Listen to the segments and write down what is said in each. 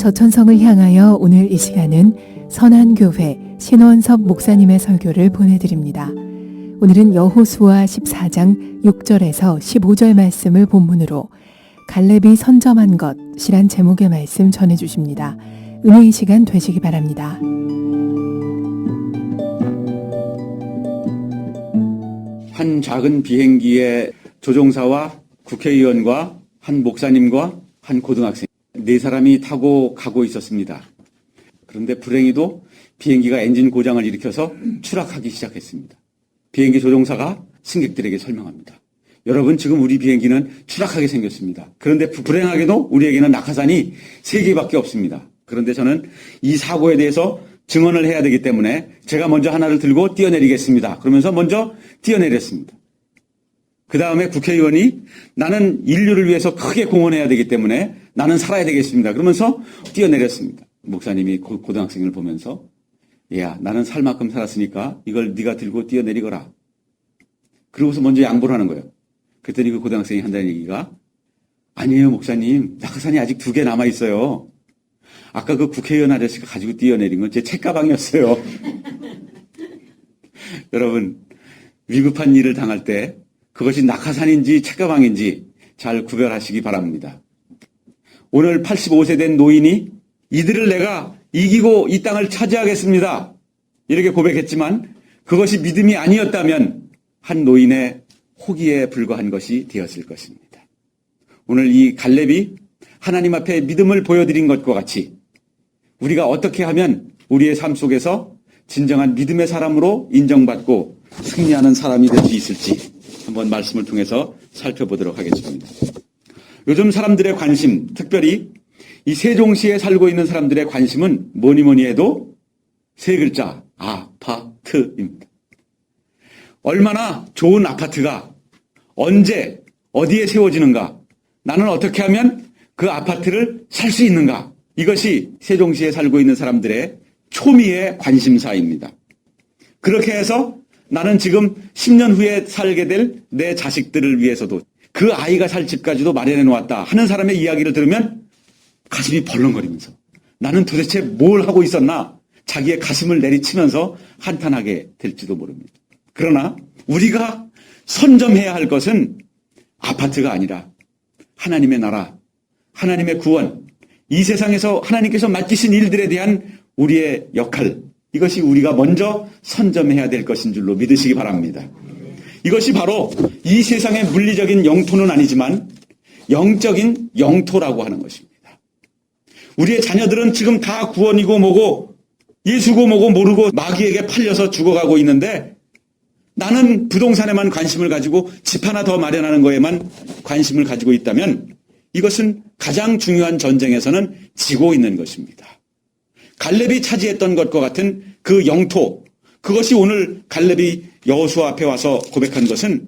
저천성을 향하여 오늘 이 시간은 선한교회 신원섭 목사님의 설교를 보내드립니다. 오늘은 여호수아 14장 6절에서 15절 말씀을 본문으로 갈렙이 선점한 것이란 제목의 말씀 전해주십니다. 은혜의 시간 되시기 바랍니다. 한 작은 비행기의 조종사와 국회의원과 한 목사님과 한 고등학생 네 사람이 타고 가고 있었습니다. 그런데 불행히도 비행기가 엔진 고장을 일으켜서 추락하기 시작했습니다. 비행기 조종사가 승객들에게 설명합니다. 여러분, 지금 우리 비행기는 추락하게 생겼습니다. 그런데 불행하게도 우리에게는 낙하산이 3개밖에 없습니다. 그런데 저는 이 사고에 대해서 증언을 해야 되기 때문에 제가 먼저 하나를 들고 뛰어내리겠습니다. 그러면서 먼저 뛰어내렸습니다. 그 다음에 국회의원이 나는 인류를 위해서 크게 공헌해야 되기 때문에 나는 살아야 되겠습니다. 그러면서 뛰어내렸습니다. 목사님이 고등학생을 보면서 야, 나는 살 만큼 살았으니까 이걸 네가 들고 뛰어내리거라. 그러고서 먼저 양보를 하는 거예요. 그랬더니 그 고등학생이 한다는 얘기가 아니에요, 목사님. 낙하산이 아직 2개 남아있어요. 아까 그 국회의원 아저씨가 가지고 뛰어내린 건 제 책가방이었어요. 여러분, 위급한 일을 당할 때 그것이 낙하산인지 책가방인지 잘 구별하시기 바랍니다. 오늘 85세 된 노인이 이들을 내가 이기고 이 땅을 차지하겠습니다. 이렇게 고백했지만 그것이 믿음이 아니었다면 한 노인의 호기에 불과한 것이 되었을 것입니다. 오늘 이 갈렙이 하나님 앞에 믿음을 보여드린 것과 같이 우리가 어떻게 하면 우리의 삶 속에서 진정한 믿음의 사람으로 인정받고 승리하는 사람이 될 수 있을지 한번 말씀을 통해서 살펴보도록 하겠습니다. 요즘 사람들의 관심, 특별히 이 세종시에 살고 있는 사람들의 관심은 뭐니 해도 3글자, 아파트입니다. 얼마나 좋은 아파트가 언제 어디에 세워지는가, 나는 어떻게 하면 그 아파트를 살 수 있는가, 이것이 세종시에 살고 있는 사람들의 초미의 관심사입니다. 그렇게 해서 나는 지금 10년 후에 살게 될 내 자식들을 위해서도 그 아이가 살 집까지도 마련해 놓았다 하는 사람의 이야기를 들으면 가슴이 벌렁거리면서 나는 도대체 뭘 하고 있었나, 자기의 가슴을 내리치면서 한탄하게 될지도 모릅니다. 그러나 우리가 선점해야 할 것은 아파트가 아니라 하나님의 나라, 하나님의 구원, 이 세상에서 하나님께서 맡기신 일들에 대한 우리의 역할, 이것이 우리가 먼저 선점해야 될 것인 줄로 믿으시기 바랍니다. 이것이 바로 이 세상의 물리적인 영토는 아니지만 영적인 영토라고 하는 것입니다. 우리의 자녀들은 지금 다 구원이고 뭐고 예수고 뭐고 모르고 마귀에게 팔려서 죽어가고 있는데 나는 부동산에만 관심을 가지고 집 하나 더 마련하는 거에만 관심을 가지고 있다면 이것은 가장 중요한 전쟁에서는 지고 있는 것입니다. 갈렙이 차지했던 것과 같은 그 영토, 그것이 오늘 갈렙이 여호수아 앞에 와서 고백한 것은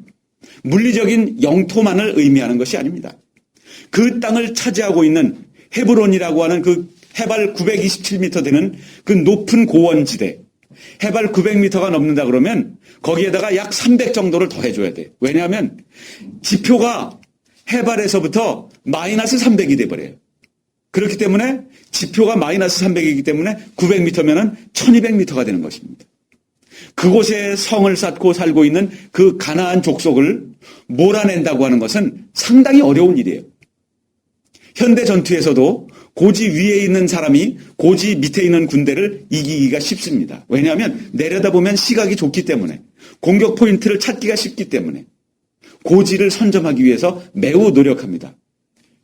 물리적인 영토만을 의미하는 것이 아닙니다. 그 땅을 차지하고 있는 헤브론이라고 하는 그 해발 927m 되는 그 높은 고원지대, 해발 900m가 넘는다 그러면 거기에다가 약 300 정도를 더해줘야 돼. 왜냐하면 지표가 해발에서부터 마이너스 300이 돼버려요. 그렇기 때문에 지표가 마이너스 300이기 때문에 900m면은 1200m가 되는 것입니다. 그곳에 성을 쌓고 살고 있는 그 가나안 족속을 몰아낸다고 하는 것은 상당히 어려운 일이에요. 현대 전투에서도 고지 위에 있는 사람이 고지 밑에 있는 군대를 이기기가 쉽습니다. 왜냐하면 내려다보면 시각이 좋기 때문에, 공격 포인트를 찾기가 쉽기 때문에 고지를 선점하기 위해서 매우 노력합니다.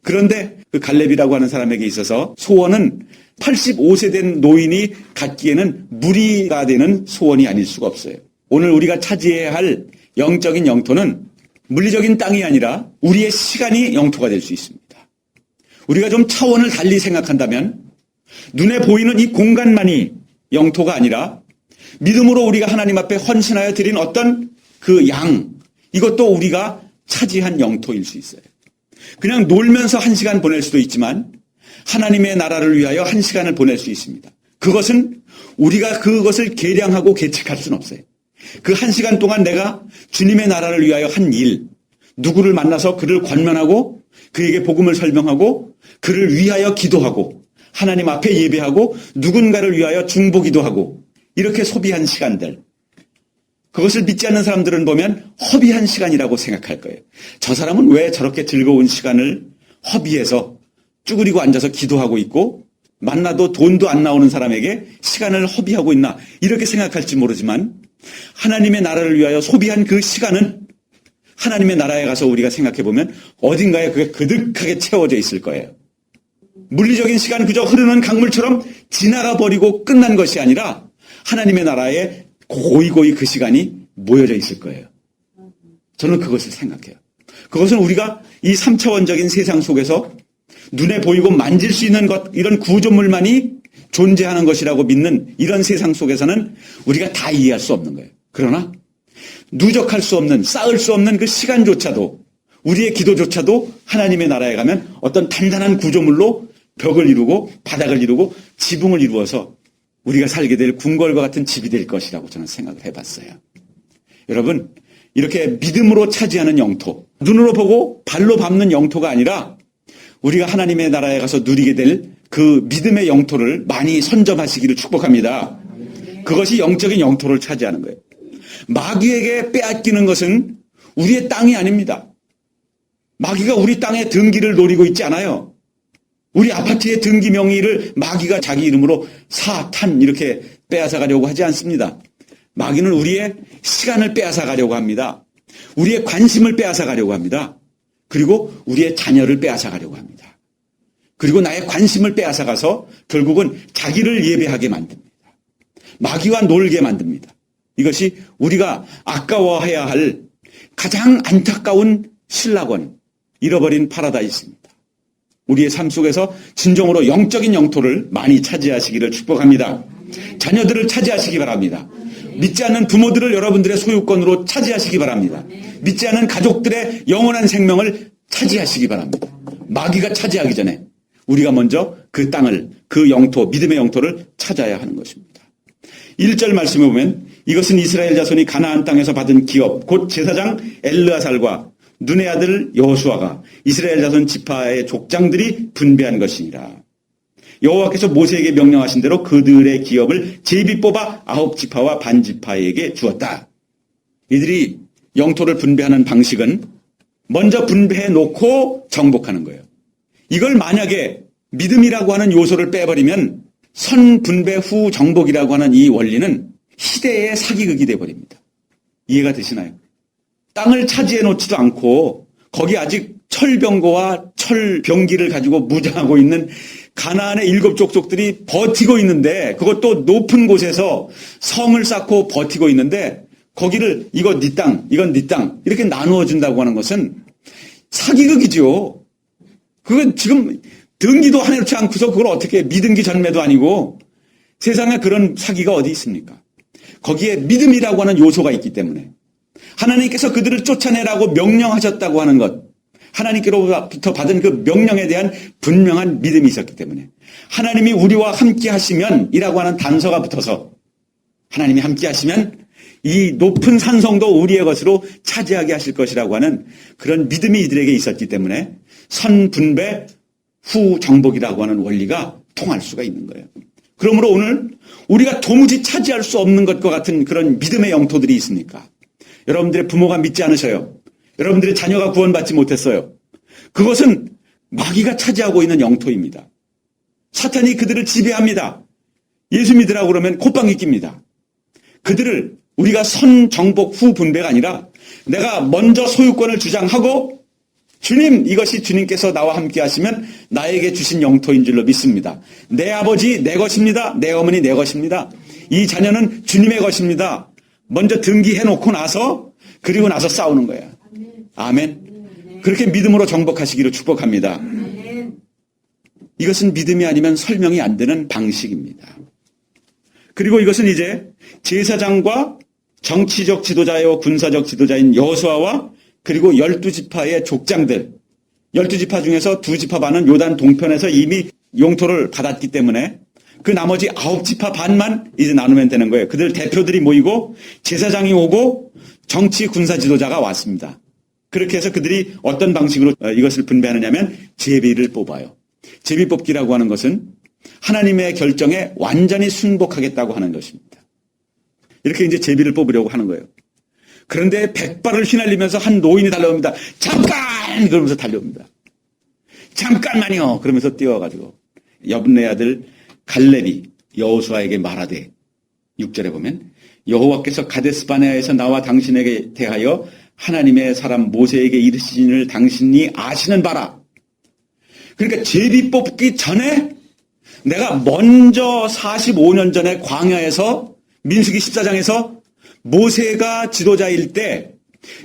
그런데 그 갈렙이라고 하는 사람에게 있어서 소원은 85세 된 노인이 갖기에는 무리가 되는 소원이 아닐 수가 없어요. 오늘 우리가 차지해야 할 영적인 영토는 물리적인 땅이 아니라 우리의 시간이 영토가 될 수 있습니다. 우리가 좀 차원을 달리 생각한다면 눈에 보이는 이 공간만이 영토가 아니라 믿음으로 우리가 하나님 앞에 헌신하여 드린 어떤 그 양, 이것도 우리가 차지한 영토일 수 있어요. 그냥 놀면서 1시간 보낼 수도 있지만 하나님의 나라를 위하여 1시간을 보낼 수 있습니다. 그것은 우리가 그것을 계량하고 계측할 수는 없어요. 그 1시간 동안 내가 주님의 나라를 위하여 한 일, 누구를 만나서 그를 권면하고 그에게 복음을 설명하고 그를 위하여 기도하고 하나님 앞에 예배하고 누군가를 위하여 중보기도 하고 이렇게 소비한 시간들, 그것을 믿지 않는 사람들은 보면 허비한 시간이라고 생각할 거예요. 저 사람은 왜 저렇게 즐거운 시간을 허비해서 쭈그리고 앉아서 기도하고 있고 만나도 돈도 안 나오는 사람에게 시간을 허비하고 있나, 이렇게 생각할지 모르지만 하나님의 나라를 위하여 소비한 그 시간은 하나님의 나라에 가서 우리가 생각해 보면 어딘가에 그게 그득하게 채워져 있을 거예요. 물리적인 시간 그저 흐르는 강물처럼 지나가 버리고 끝난 것이 아니라 하나님의 나라에 고이고이 그 시간이 모여져 있을 거예요. 저는 그것을 생각해요. 그것은 우리가 이 3차원적인 세상 속에서 눈에 보이고 만질 수 있는 것, 이런 구조물만이 존재하는 것이라고 믿는 이런 세상 속에서는 우리가 다 이해할 수 없는 거예요. 그러나 누적할 수 없는, 쌓을 수 없는 그 시간조차도, 우리의 기도조차도 하나님의 나라에 가면 어떤 단단한 구조물로 벽을 이루고 바닥을 이루고 지붕을 이루어서 우리가 살게 될 궁궐과 같은 집이 될 것이라고 저는 생각을 해봤어요. 여러분, 이렇게 믿음으로 차지하는 영토, 눈으로 보고 발로 밟는 영토가 아니라 우리가 하나님의 나라에 가서 누리게 될 그 믿음의 영토를 많이 선점하시기를 축복합니다. 그것이 영적인 영토를 차지하는 거예요. 마귀에게 빼앗기는 것은 우리의 땅이 아닙니다. 마귀가 우리 땅의 등기를 노리고 있지 않아요. 우리 아파트의 등기 명의를 마귀가 자기 이름으로 사탄 이렇게 빼앗아 가려고 하지 않습니다. 마귀는 우리의 시간을 빼앗아 가려고 합니다. 우리의 관심을 빼앗아 가려고 합니다. 그리고 우리의 자녀를 빼앗아 가려고 합니다. 그리고 나의 관심을 빼앗아 가서 결국은 자기를 예배하게 만듭니다. 마귀와 놀게 만듭니다. 이것이 우리가 아까워해야 할 가장 안타까운 신락원, 잃어버린 파라다이스입니다. 우리의 삶 속에서 진정으로 영적인 영토를 많이 차지하시기를 축복합니다. 자녀들을 차지하시기 바랍니다. 믿지 않는 부모들을 여러분들의 소유권으로 차지하시기 바랍니다. 믿지 않는 가족들의 영원한 생명을 차지하시기 바랍니다. 마귀가 차지하기 전에 우리가 먼저 그 땅을, 그 영토, 믿음의 영토를 찾아야 하는 것입니다. 1절 말씀에 보면 이것은 이스라엘 자손이 가나안 땅에서 받은 기업, 곧 제사장 엘르아살과 눈의 아들 여호수아가 이스라엘 자손 지파의 족장들이 분배한 것이니라. 여호와께서 모세에게 명령하신 대로 그들의 기업을 제비 뽑아 9지파와 반지파에게 주었다. 이들이 영토를 분배하는 방식은 먼저 분배해 놓고 정복하는 거예요. 이걸 만약에 믿음이라고 하는 요소를 빼버리면 선분배 후 정복이라고 하는 이 원리는 시대의 사기극이 되어버립니다. 이해가 되시나요? 땅을 차지해 놓지도 않고 거기 아직 철병거와 철병기를 가지고 무장하고 있는 가나안의 7 족속들이 버티고 있는데, 그것도 높은 곳에서 성을 쌓고 버티고 있는데 거기를 이거 네 땅, 이건 네 땅 이렇게 나누어 준다고 하는 것은 사기극이죠. 그건 지금 등기도 해놓지 않고서 그걸 어떻게, 미등기 전매도 아니고 세상에 그런 사기가 어디 있습니까? 거기에 믿음이라고 하는 요소가 있기 때문에 하나님께서 그들을 쫓아내라고 명령하셨다고 하는 것, 하나님께로부터 받은 그 명령에 대한 분명한 믿음이 있었기 때문에 하나님이 우리와 함께 하시면 이라고 하는 단서가 붙어서 하나님이 함께 하시면 이 높은 산성도 우리의 것으로 차지하게 하실 것이라고 하는 그런 믿음이 이들에게 있었기 때문에 선분배 후 정복이라고 하는 원리가 통할 수가 있는 거예요. 그러므로 오늘 우리가 도무지 차지할 수 없는 것과 같은 그런 믿음의 영토들이 있습니까? 여러분들의 부모가 믿지 않으셔요. 여러분들의 자녀가 구원받지 못했어요. 그것은 마귀가 차지하고 있는 영토입니다. 사탄이 그들을 지배합니다. 예수 믿으라고 그러면 콧방귀 낍니다. 그들을 우리가 선정복 후 분배가 아니라 내가 먼저 소유권을 주장하고 주님, 이것이 주님께서 나와 함께 하시면 나에게 주신 영토인 줄로 믿습니다. 내 아버지 내 것입니다. 내 어머니 내 것입니다. 이 자녀는 주님의 것입니다. 먼저 등기해놓고 나서, 그리고 나서 싸우는 거예요. 아멘. 그렇게 믿음으로 정복하시기를 축복합니다. 이것은 믿음이 아니면 설명이 안 되는 방식입니다. 그리고 이것은 이제 제사장과 정치적 지도자요 군사적 지도자인 여호수아와 그리고 12지파의 족장들, 12지파 중에서 2지파 반은 요단 동편에서 이미 영토를 받았기 때문에 그 나머지 9지파 반만 이제 나누면 되는 거예요. 그들 대표들이 모이고 제사장이 오고 정치 군사 지도자가 왔습니다. 그렇게 해서 그들이 어떤 방식으로 이것을 분배하느냐면 제비를 뽑아요. 제비 뽑기라고 하는 것은 하나님의 결정에 완전히 순복하겠다고 하는 것입니다. 이렇게 이제 제비를 뽑으려고 하는 거예요. 그런데 백발을 휘날리면서 한 노인이 달려옵니다. 잠깐! 그러면서 달려옵니다. 잠깐만요! 그러면서 뛰어가지고 여분네 아들 갈렙이 여호수아에게 말하되 6절에 보면 여호와께서 가데스바네아에서 나와 당신에게 대하여 하나님의 사람 모세에게 이르시기를 당신이 아시는 바라. 그러니까 제비 뽑기 전에 내가 먼저 45년 전에 광야에서 민수기 14장에서 모세가 지도자일 때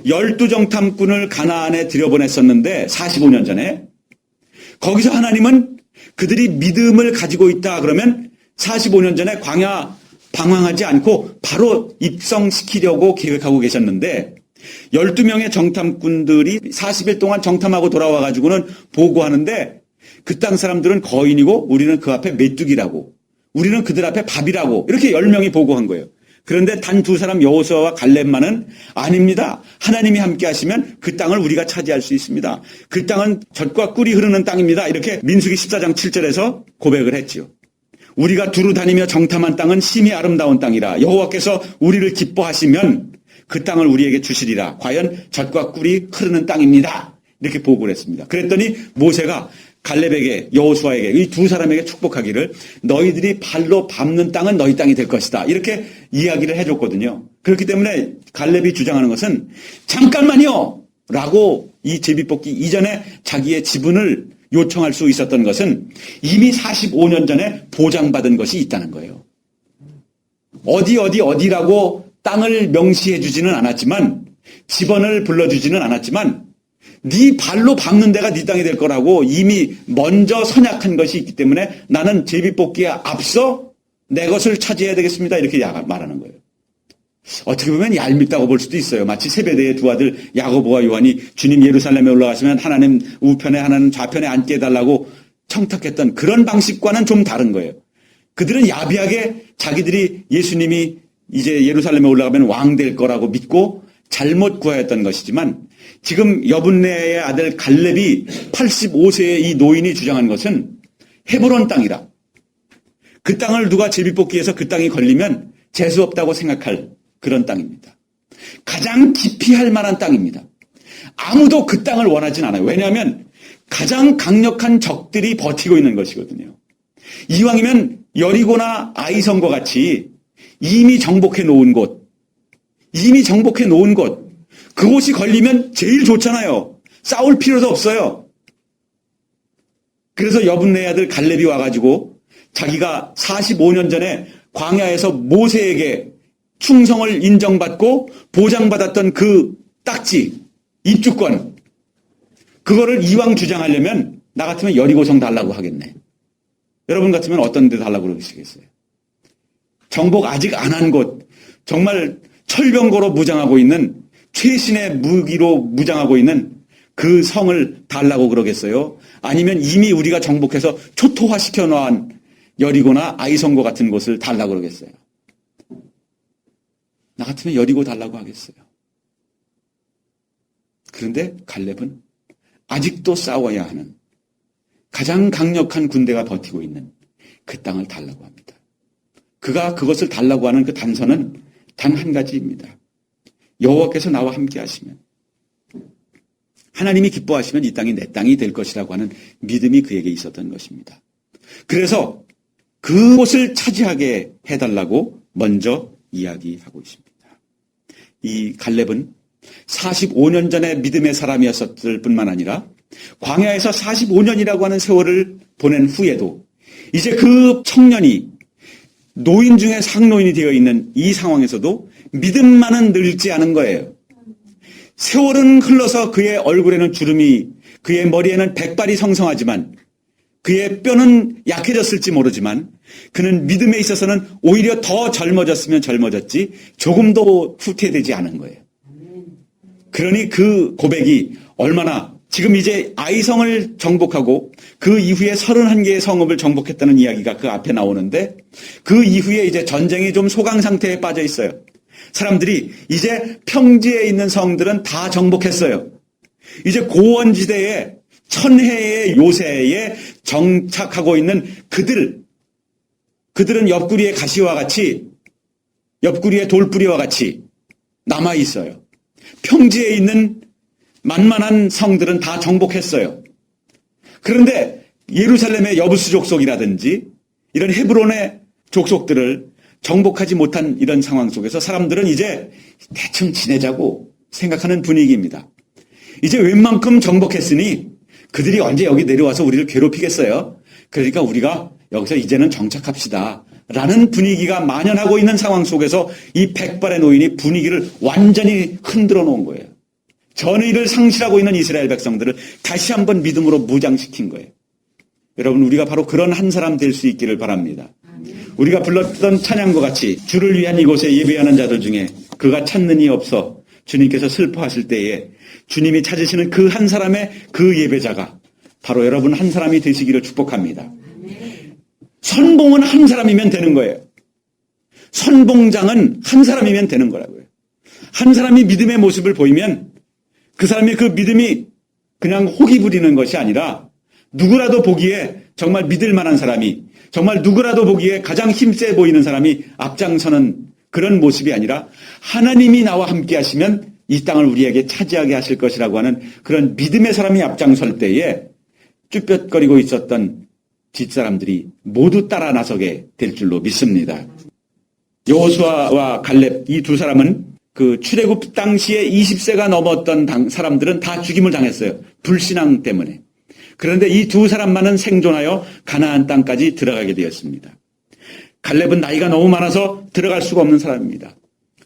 12정탐꾼을 가나안에 들여보냈었는데 45년 전에 거기서 하나님은 그들이 믿음을 가지고 있다 그러면 45년 전에 광야 방황하지 않고 바로 입성시키려고 계획하고 계셨는데 12명의 정탐꾼들이 40일 동안 정탐하고 돌아와 가지고는 보고하는데 그 땅 사람들은 거인이고 우리는 그 앞에 메뚜기라고 우리는 그들 앞에 밥이라고 이렇게 10명이 보고한 거예요. 그런데 단 두 사람 여호수아와 갈렙만은 아닙니다. 하나님이 함께 하시면 그 땅을 우리가 차지할 수 있습니다. 그 땅은 젖과 꿀이 흐르는 땅입니다. 이렇게 민수기 14장 7절에서 고백을 했지요. 우리가 두루 다니며 정탐한 땅은 심히 아름다운 땅이라 여호와께서 우리를 기뻐하시면 그 땅을 우리에게 주시리라. 과연 젖과 꿀이 흐르는 땅입니다. 이렇게 보고를 했습니다. 그랬더니 모세가 갈렙에게 여호수아에게 이 두 사람에게 축복하기를 너희들이 발로 밟는 땅은 너희 땅이 될 것이다. 이렇게 이야기를 해줬거든요. 그렇기 때문에 갈렙이 주장하는 것은 잠깐만요! 라고 이 제비뽑기 이전에 자기의 지분을 요청할 수 있었던 것은 이미 45년 전에 보장받은 것이 있다는 거예요. 어디라고 땅을 명시해 주지는 않았지만 집원을 불러주지는 않았지만 네 발로 밟는 데가 네 땅이 될 거라고 이미 먼저 선약한 것이 있기 때문에 나는 제비뽑기에 앞서 내 것을 차지해야 되겠습니다. 이렇게 말하는 거예요. 어떻게 보면 얄밉다고 볼 수도 있어요. 마치 세베대의 두 아들 야고보와 요한이 주님 예루살렘에 올라가시면 하나님 우편에 하나님 좌편에 앉게 해달라고 청탁했던 그런 방식과는 좀 다른 거예요. 그들은 야비하게 자기들이 예수님이 이제 예루살렘에 올라가면 왕 될 거라고 믿고 잘못 구하였던 것이지만 지금 여분네의 아들 갈렙이 85세의 이 노인이 주장한 것은 헤브론 땅이라. 그 땅을 누가 제비뽑기해서 그 땅이 걸리면 재수 없다고 생각할 그런 땅입니다. 가장 깊이 할 만한 땅입니다. 아무도 그 땅을 원하진 않아요. 왜냐하면 가장 강력한 적들이 버티고 있는 것이거든요. 이왕이면 여리고나 아이성과 같이 이미 정복해 놓은 곳, 그곳이 걸리면 제일 좋잖아요. 싸울 필요도 없어요. 그래서 여분네 아들 갈렙이 와가지고 자기가 45년 전에 광야에서 모세에게 충성을 인정받고 보장받았던 그 딱지, 입주권, 그거를 이왕 주장하려면 나 같으면 여리고성 달라고 하겠네. 여러분 같으면 어떤 데 달라고 그러시겠어요? 정복 아직 안 한 곳, 정말 철병거로 무장하고 있는 최신의 무기로 무장하고 있는 그 성을 달라고 그러겠어요? 아니면 이미 우리가 정복해서 초토화시켜 놓은 여리고나 아이성고 같은 곳을 달라고 그러겠어요? 나 같으면 여리고 달라고 하겠어요. 그런데 갈렙은 아직도 싸워야 하는 가장 강력한 군대가 버티고 있는 그 땅을 달라고 합니다. 그가 그것을 달라고 하는 그 단서는 단 한 가지입니다. 여호와께서 나와 함께 하시면, 하나님이 기뻐하시면 이 땅이 내 땅이 될 것이라고 하는 믿음이 그에게 있었던 것입니다. 그래서 그곳을 차지하게 해달라고 먼저 이야기하고 있습니다. 이 갈렙은 45년 전에 믿음의 사람이었을 뿐만 아니라 광야에서 45년이라고 하는 세월을 보낸 후에도 이제 그 청년이 노인 중에 상노인이 되어 있는 이 상황에서도 믿음만은 늘지 않은 거예요. 세월은 흘러서 그의 얼굴에는 주름이, 그의 머리에는 백발이 성성하지만 그의 뼈는 약해졌을지 모르지만 그는 믿음에 있어서는 오히려 더 젊어졌으면 젊어졌지 조금도 후퇴되지 않은 거예요. 그러니 그 고백이 얼마나, 지금 이제 아이성을 정복하고 그 이후에 31개의 성읍을 정복했다는 이야기가 그 앞에 나오는데 그 이후에 이제 전쟁이 좀 소강 상태에 빠져 있어요. 사람들이 이제 평지에 있는 성들은 다 정복했어요. 이제 고원지대에 천혜의 요새에 정착하고 있는 그들, 그들은 옆구리의 가시와 같이, 옆구리의 돌뿌리와 같이 남아 있어요. 평지에 있는 만만한 성들은 다 정복했어요. 그런데 예루살렘의 여부스 족속이라든지 이런 헤브론의 족속들을 정복하지 못한 이런 상황 속에서 사람들은 이제 대충 지내자고 생각하는 분위기입니다. 이제 웬만큼 정복했으니 그들이 언제 여기 내려와서 우리를 괴롭히겠어요? 그러니까 우리가 여기서 이제는 정착합시다 라는 분위기가 만연하고 있는 상황 속에서 이 백발의 노인이 분위기를 완전히 흔들어 놓은 거예요. 전의를 상실하고 있는 이스라엘 백성들을 다시 한번 믿음으로 무장시킨 거예요. 여러분, 우리가 바로 그런 한 사람 될 수 있기를 바랍니다. 우리가 불렀던 찬양과 같이 주를 위한 이곳에 예배하는 자들 중에 그가 찾는 이 없어 주님께서 슬퍼하실 때에 주님이 찾으시는 그 한 사람의 그 예배자가 바로 여러분 한 사람이 되시기를 축복합니다. 선봉은 한 사람이면 되는 거예요. 선봉장은 한 사람이면 되는 거라고요. 한 사람이 믿음의 모습을 보이면 그 사람의 그 믿음이 그냥 호기 부리는 것이 아니라 누구라도 보기에 정말 믿을 만한 사람이, 정말 누구라도 보기에 가장 힘세 보이는 사람이 앞장서는 그런 모습이 아니라 하나님이 나와 함께 하시면 이 땅을 우리에게 차지하게 하실 것이라고 하는 그런 믿음의 사람이 앞장설 때에 쭈뼛거리고 있었던 뒷사람들이 모두 따라 나서게 될 줄로 믿습니다. 여호수아와 갈렙 이 두 사람은 그 출애굽 당시에 20세가 넘었던 사람들은 다 죽임을 당했어요. 불신앙 때문에. 그런데 이 두 사람만은 생존하여 가나안 땅까지 들어가게 되었습니다. 갈렙은 나이가 너무 많아서 들어갈 수가 없는 사람입니다.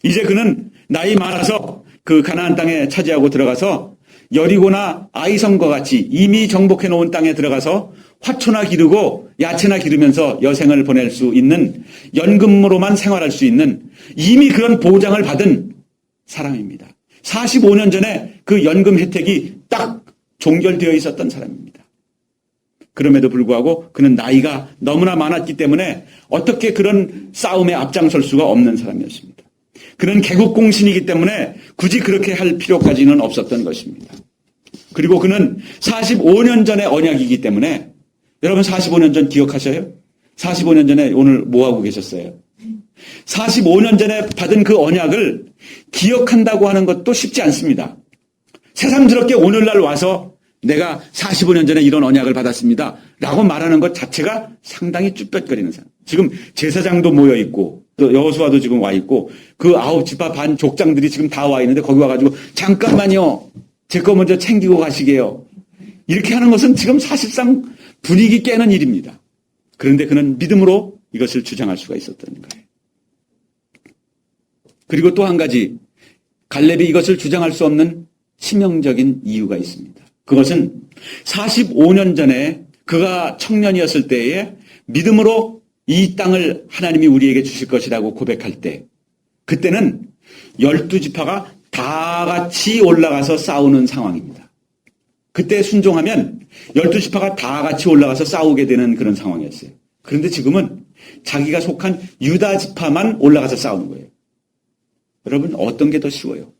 이제 그는 나이 많아서 그 가나안 땅에 차지하고 들어가서 여리고나 아이성과 같이 이미 정복해 놓은 땅에 들어가서 화초나 기르고 야채나 기르면서 여생을 보낼 수 있는, 연금으로만 생활할 수 있는 이미 그런 보장을 받은 사람입니다. 45년 전에 그 연금 혜택이 딱 종결되어 있었던 사람입니다. 그럼에도 불구하고 그는 나이가 너무나 많았기 때문에 어떻게 그런 싸움에 앞장설 수가 없는 사람이었습니다. 그는 개국공신이기 때문에 굳이 그렇게 할 필요까지는 없었던 것입니다. 그리고 그는 45년 전의 언약이기 때문에, 여러분 45년 전 기억하셔요? 45년 전에 오늘 뭐하고 계셨어요? 45년 전에 받은 그 언약을 기억한다고 하는 것도 쉽지 않습니다. 새삼스럽게 오늘날 와서 내가 45년 전에 이런 언약을 받았습니다 라고 말하는 것 자체가 상당히 쭈뼛거리는 사람. 지금 제사장도 모여있고 또 여호수아도 지금 와있고 그 9지파 반 족장들이 지금 다 와있는데 거기 와가지고 잠깐만요, 제 거 먼저 챙기고 가시게요, 이렇게 하는 것은 지금 사실상 분위기 깨는 일입니다. 그런데 그는 믿음으로 이것을 주장할 수가 있었던 거예요. 그리고 또 한 가지, 갈렙이 이것을 주장할 수 없는 치명적인 이유가 있습니다. 그것은 45년 전에 그가 청년이었을 때에 믿음으로 이 땅을 하나님이 우리에게 주실 것이라고 고백할 때, 그때는 12지파가 다 같이 올라가서 싸우는 상황입니다. 그때 순종하면 12지파가 다 같이 올라가서 싸우게 되는 그런 상황이었어요. 그런데 지금은 자기가 속한 유다 지파만 올라가서 싸우는 거예요. 여러분, 어떤 게 더 쉬워요?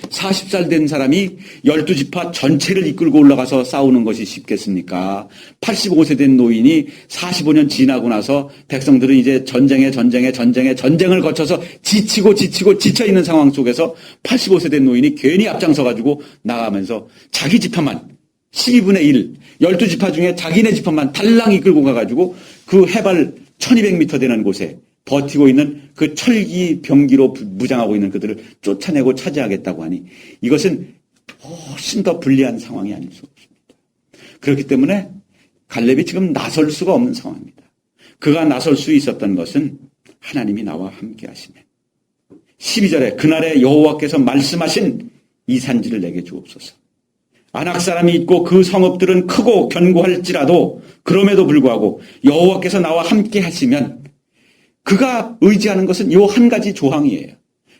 40살 된 사람이 12지파 전체를 이끌고 올라가서 싸우는 것이 쉽겠습니까? 85세 된 노인이 45년 지나고 나서 백성들은 이제 전쟁을 거쳐서 지치고 지쳐있는 상황 속에서 85세 된 노인이 괜히 앞장서가지고 나가면서 자기 지파만 12분의 1, 12지파 중에 자기네 지파만 달랑 이끌고 가가지고 그 해발 1200m 되는 곳에 버티고 있는 그 철기 병기로 무장하고 있는 그들을 쫓아내고 차지하겠다고 하니 이것은 훨씬 더 불리한 상황이 아닐 수 없습니다. 그렇기 때문에 갈렙이 지금 나설 수가 없는 상황입니다. 그가 나설 수 있었던 것은 하나님이 나와 함께 하시면, 12절에 그날에 여호와께서 말씀하신 이 산지를 내게 주옵소서. 아낙 사람이 있고 그 성읍들은 크고 견고할지라도 그럼에도 불구하고 여호와께서 나와 함께 하시면, 그가 의지하는 것은 이 한 가지 조항이에요.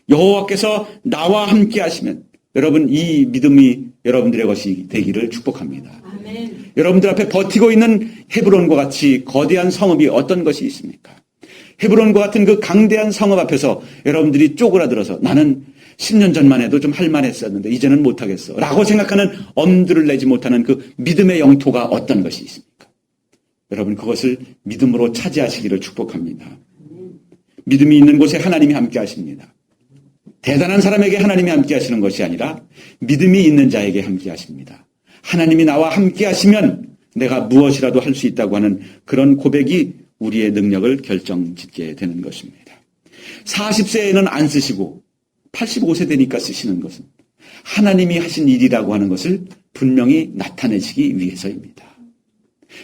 여호와께서 나와 함께 하시면, 여러분 이 믿음이 여러분들의 것이 되기를 축복합니다. 아멘. 여러분들 앞에 버티고 있는 헤브론과 같이 거대한 성읍이 어떤 것이 있습니까? 헤브론과 같은 그 강대한 성읍 앞에서 여러분들이 쪼그라들어서 나는 10년 전만 해도 좀 할만했었는데 이제는 못하겠어 라고 생각하는 엄두를 내지 못하는 그 믿음의 영토가 어떤 것이 있습니까? 여러분 그것을 믿음으로 차지하시기를 축복합니다. 믿음이 있는 곳에 하나님이 함께 하십니다. 대단한 사람에게 하나님이 함께 하시는 것이 아니라 믿음이 있는 자에게 함께 하십니다. 하나님이 나와 함께 하시면 내가 무엇이라도 할 수 있다고 하는 그런 고백이 우리의 능력을 결정짓게 되는 것입니다. 40세에는 안 쓰시고 85세 되니까 쓰시는 것은 하나님이 하신 일이라고 하는 것을 분명히 나타내시기 위해서입니다.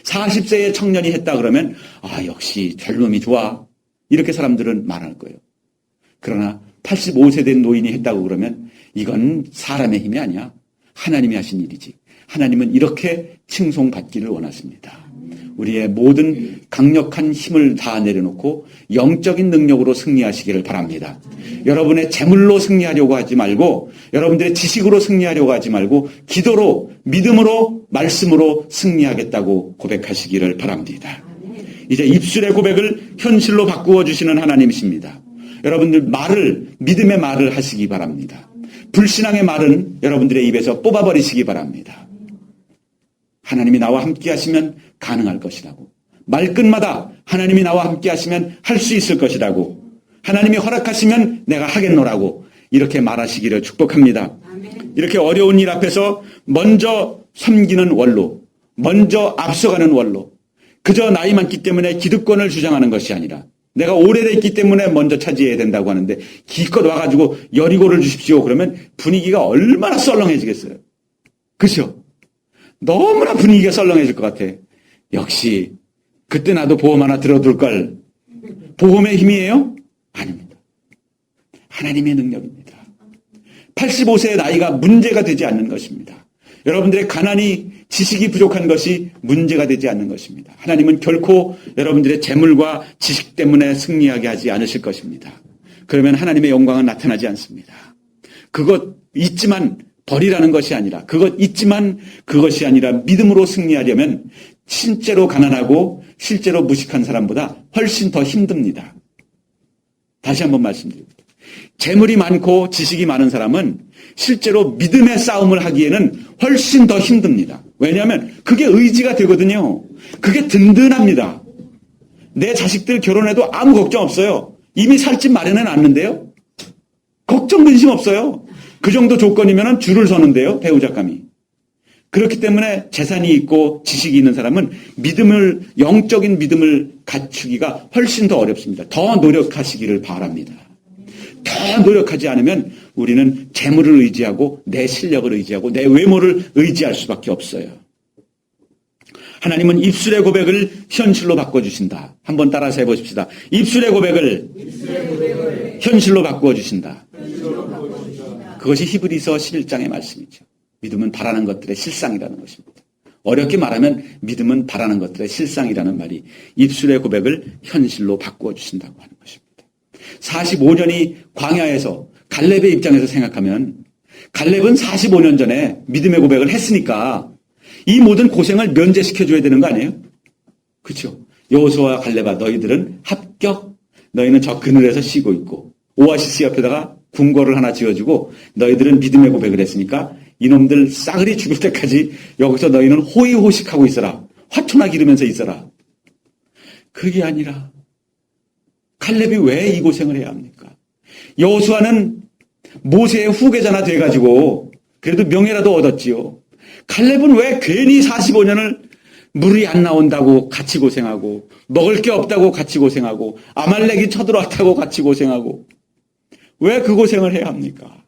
40세의 청년이 했다 그러면 역시 젊음이 좋아 이렇게 사람들은 말할 거예요. 그러나 85세 된 노인이 했다고 그러면 이건 사람의 힘이 아니야. 하나님이 하신 일이지. 하나님은 이렇게 칭송받기를 원하십니다. 우리의 모든 강력한 힘을 다 내려놓고 영적인 능력으로 승리하시기를 바랍니다. 여러분의 재물로 승리하려고 하지 말고 여러분들의 지식으로 승리하려고 하지 말고 기도로 믿음으로 말씀으로 승리하겠다고 고백하시기를 바랍니다. 이제 입술의 고백을 현실로 바꾸어 주시는 하나님이십니다. 여러분들 믿음의 말을 하시기 바랍니다. 불신앙의 말은 여러분들의 입에서 뽑아버리시기 바랍니다. 하나님이 나와 함께 하시면 가능할 것이라고. 말끝마다 하나님이 나와 함께 하시면 할 수 있을 것이라고. 하나님이 허락하시면 내가 하겠노라고. 이렇게 말하시기를 축복합니다. 이렇게 어려운 일 앞에서 먼저 섬기는 원로, 먼저 앞서가는 원로. 그저 나이 많기 때문에 기득권을 주장하는 것이 아니라 내가 오래됐기 때문에 먼저 차지해야 된다고 하는데 기껏 와가지고 여리고를 주십시오. 그러면 분위기가 얼마나 썰렁해지겠어요. 그렇죠? 너무나 분위기가 썰렁해질 것 같아. 역시 그때 나도 보험 하나 들어둘 걸. 보험의 힘이에요? 아닙니다. 하나님의 능력입니다. 85세의 나이가 문제가 되지 않는 것입니다. 여러분들의 가난이 지식이 부족한 것이 문제가 되지 않는 것입니다. 하나님은 결코 여러분들의 재물과 지식 때문에 승리하게 하지 않으실 것입니다. 그러면 하나님의 영광은 나타나지 않습니다. 그것 있지만 버리라는 것이 아니라 그것 있지만 그것이 아니라 믿음으로 승리하려면 실제로 가난하고 실제로 무식한 사람보다 훨씬 더 힘듭니다. 다시 한번 말씀드립니다. 재물이 많고 지식이 많은 사람은 실제로 믿음의 싸움을 하기에는 훨씬 더 힘듭니다. 왜냐하면 그게 의지가 되거든요. 그게 든든합니다. 내 자식들 결혼해도 아무 걱정 없어요. 이미 살 집 마련해 놨는데요. 걱정 근심 없어요. 그 정도 조건이면 줄을 서는데요. 배우자감이. 그렇기 때문에 재산이 있고 지식이 있는 사람은 영적인 믿음을 갖추기가 훨씬 더 어렵습니다. 더 노력하시기를 바랍니다. 더 노력하지 않으면 우리는 재물을 의지하고 내 실력을 의지하고 내 외모를 의지할 수밖에 없어요. 하나님은 입술의 고백을 현실로 바꿔주신다. 한번 따라서 해보십시다. 입술의 고백을 현실로 바꾸어주신다. 그것이 히브리서 11장의 말씀이죠. 믿음은 바라는 것들의 실상이라는 것입니다. 어렵게 말하면 믿음은 바라는 것들의 실상이라는 말이 입술의 고백을 현실로 바꾸어주신다고 하는 것입니다. 45년이 광야에서 갈렙의 입장에서 생각하면 갈렙은 45년 전에 믿음의 고백을 했으니까 이 모든 고생을 면제시켜줘야 되는 거 아니에요? 그렇죠? 여호수아와 갈렙아 너희들은 합격. 너희는 저 그늘에서 쉬고 있고 오아시스 옆에다가 궁궐을 하나 지어주고 너희들은 믿음의 고백을 했으니까 이놈들 싸그리 죽을 때까지 여기서 너희는 호의호식하고 있어라. 화초나 기르면서 있어라. 그게 아니라 갈렙이 왜 이 고생을 해야 합니까? 여호수아는 모세의 후계자나 돼가지고 그래도 명예라도 얻었지요. 갈렙은 왜 괜히 45년을 물이 안 나온다고 같이 고생하고 먹을 게 없다고 같이 고생하고 아말렉이 쳐들어왔다고 같이 고생하고 왜 그 고생을 해야 합니까?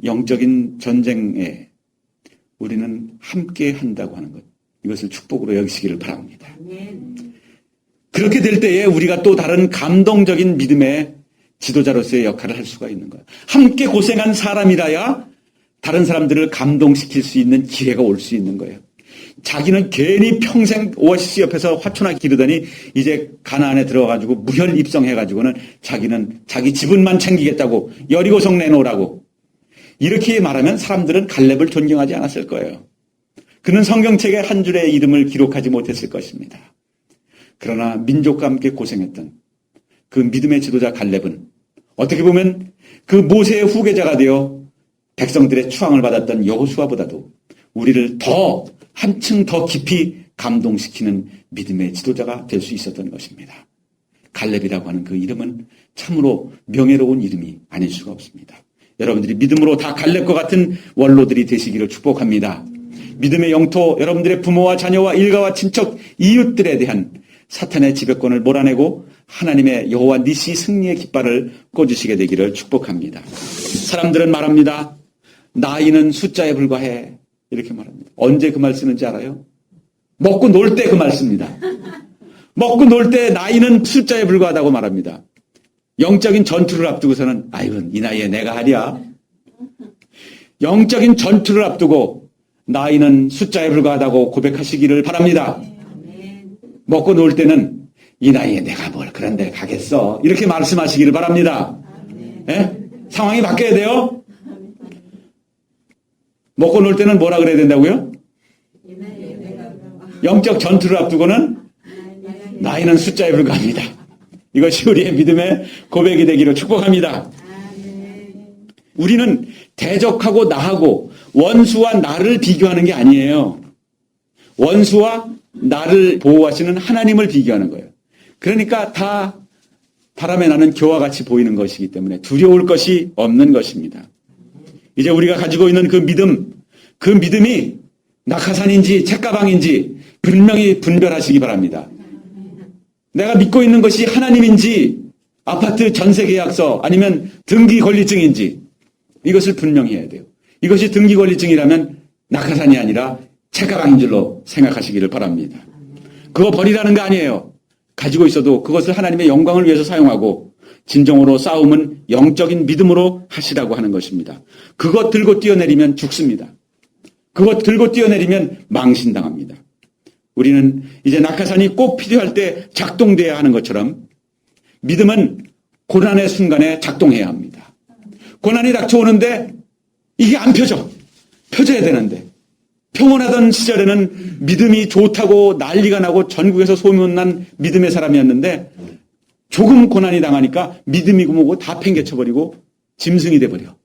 영적인 전쟁에 우리는 함께 한다고 하는 것, 이것을 축복으로 여기시기를 바랍니다. 그렇게 될 때에 우리가 또 다른 감동적인 믿음의 지도자로서의 역할을 할 수가 있는 거예요. 함께 고생한 사람이라야 다른 사람들을 감동시킬 수 있는 기회가 올 수 있는 거예요. 자기는 괜히 평생 오아시스 옆에서 화초나 기르더니 이제 가나안에 들어가가지고 무혈 입성해가지고는 자기는 자기 지분만 챙기겠다고 여리고성 내놓으라고 이렇게 말하면 사람들은 갈렙을 존경하지 않았을 거예요. 그는 성경책에 한 줄의 이름을 기록하지 못했을 것입니다. 그러나 민족과 함께 고생했던 그 믿음의 지도자 갈렙은 어떻게 보면 그 모세의 후계자가 되어 백성들의 추앙을 받았던 여호수아보다도 우리를 더 한층 더 깊이 감동시키는 믿음의 지도자가 될 수 있었던 것입니다. 갈렙이라고 하는 그 이름은 참으로 명예로운 이름이 아닐 수가 없습니다. 여러분들이 믿음으로 다 갈렙과 같은 원로들이 되시기를 축복합니다. 믿음의 영토, 여러분들의 부모와 자녀와 일가와 친척, 이웃들에 대한 사탄의 지배권을 몰아내고 하나님의 여호와 니시 승리의 깃발을 꽂으시게 되기를 축복합니다. 사람들은 말합니다. 나이는 숫자에 불과해. 이렇게 말합니다. 언제 그 말 쓰는지 알아요? 먹고 놀 때 그 말 씁니다. 먹고 놀 때 나이는 숫자에 불과하다고 말합니다. 영적인 전투를 앞두고서는 아유, 이 나이에 내가 하랴. 영적인 전투를 앞두고 나이는 숫자에 불과하다고 고백하시기를 바랍니다. 먹고 놀 때는 이 나이에 내가 뭘 그런 데 가겠어. 이렇게 말씀하시기를 바랍니다. 예? 상황이 바뀌어야 돼요. 먹고 놀 때는 뭐라 그래야 된다고요? 영적 전투를 앞두고는 나이는 숫자에 불과합니다. 이것이 우리의 믿음의 고백이 되기를 축복합니다. 우리는 대적하고 나하고 원수와 나를 비교하는 게 아니에요. 원수와 나를 보호하시는 하나님을 비교하는 거예요. 그러니까 다 바람에 나는 겨와 같이 보이는 것이기 때문에 두려울 것이 없는 것입니다. 이제 우리가 가지고 있는 그 믿음이 낙하산인지 책가방인지 분명히 분별하시기 바랍니다. 내가 믿고 있는 것이 하나님인지 아파트 전세계약서 아니면 등기권리증인지 이것을 분명히 해야 돼요. 이것이 등기권리증이라면 낙하산이 아니라 책가방인 줄로 생각하시기를 바랍니다. 그거 버리라는 거 아니에요. 가지고 있어도 그것을 하나님의 영광을 위해서 사용하고 진정으로 싸움은 영적인 믿음으로 하시라고 하는 것입니다. 그것 들고 뛰어내리면 죽습니다. 그것 들고 뛰어내리면 망신당합니다. 우리는 이제 낙하산이 꼭 필요할 때 작동돼야 하는 것처럼 믿음은 고난의 순간에 작동해야 합니다. 고난이 닥쳐오는데 이게 안 펴져. 펴져야 되는데 평온하던 시절에는 믿음이 좋다고 난리가 나고 전국에서 소문난 믿음의 사람이었는데 조금 고난이 당하니까 믿음이고 뭐고 다 팽개쳐버리고 짐승이 돼버려.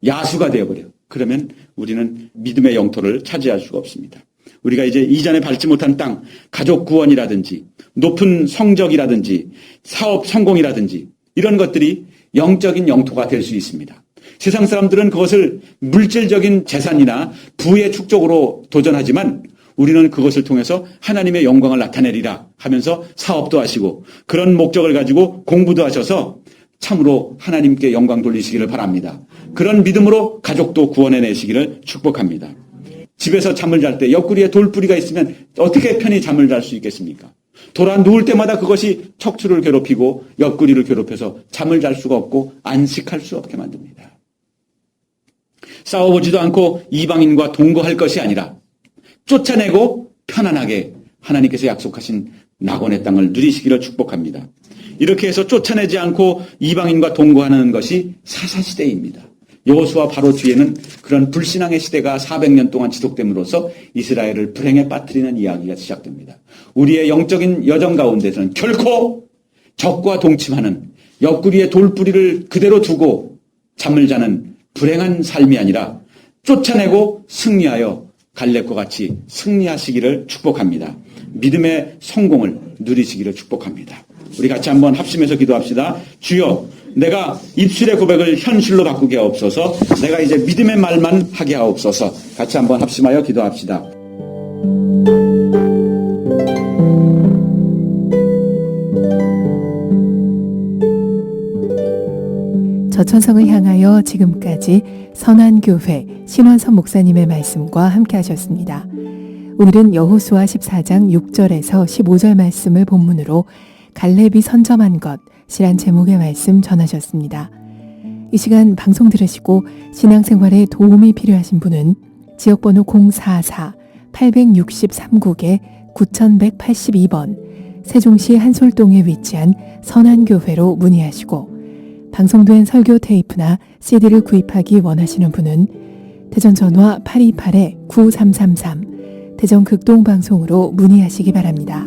야수가 되어버려. 그러면 우리는 믿음의 영토를 차지할 수가 없습니다. 우리가 이제 이전에 밟지 못한 땅, 가족 구원이라든지 높은 성적이라든지 사업 성공이라든지 이런 것들이 영적인 영토가 될 수 있습니다. 세상 사람들은 그것을 물질적인 재산이나 부의 축적으로 도전하지만 우리는 그것을 통해서 하나님의 영광을 나타내리라 하면서 사업도 하시고 그런 목적을 가지고 공부도 하셔서 참으로 하나님께 영광 돌리시기를 바랍니다. 그런 믿음으로 가족도 구원해내시기를 축복합니다. 집에서 잠을 잘 때 옆구리에 돌뿌리가 있으면 어떻게 편히 잠을 잘 수 있겠습니까? 돌아 누울 때마다 그것이 척추를 괴롭히고 옆구리를 괴롭혀서 잠을 잘 수가 없고 안식할 수 없게 만듭니다. 싸워보지도 않고 이방인과 동거할 것이 아니라 쫓아내고 편안하게 하나님께서 약속하신 낙원의 땅을 누리시기를 축복합니다. 이렇게 해서 쫓아내지 않고 이방인과 동거하는 것이 사사시대입니다. 여호수아 바로 뒤에는 그런 불신앙의 시대가 400년 동안 지속됨으로써 이스라엘을 불행에 빠뜨리는 이야기가 시작됩니다. 우리의 영적인 여정 가운데서는 결코 적과 동침하는 옆구리에 돌뿌리를 그대로 두고 잠을 자는 불행한 삶이 아니라 쫓아내고 승리하여 갈렙과 같이 승리하시기를 축복합니다. 믿음의 성공을 누리시기를 축복합니다. 우리 같이 한번 합심해서 기도합시다. 주여, 내가 입술의 고백을 현실로 바꾸게 하옵소서. 내가 이제 믿음의 말만 하게 하옵소서. 같이 한번 합심하여 기도합시다. 저천성을 향하여 지금까지 선한교회 신원섭 목사님의 말씀과 함께 하셨습니다. 오늘은 여호수아 14장 6절에서 15절 말씀을 본문으로 갈렙이 선점한 것이란 제목의 말씀 전하셨습니다. 이 시간 방송 들으시고 신앙생활에 도움이 필요하신 분은 지역번호 044-863국에 9182번 세종시 한솔동에 위치한 선한교회로 문의하시고 방송된 설교 테이프나 CD를 구입하기 원하시는 분은 대전 전화 828-9333 대전 극동방송으로 문의하시기 바랍니다.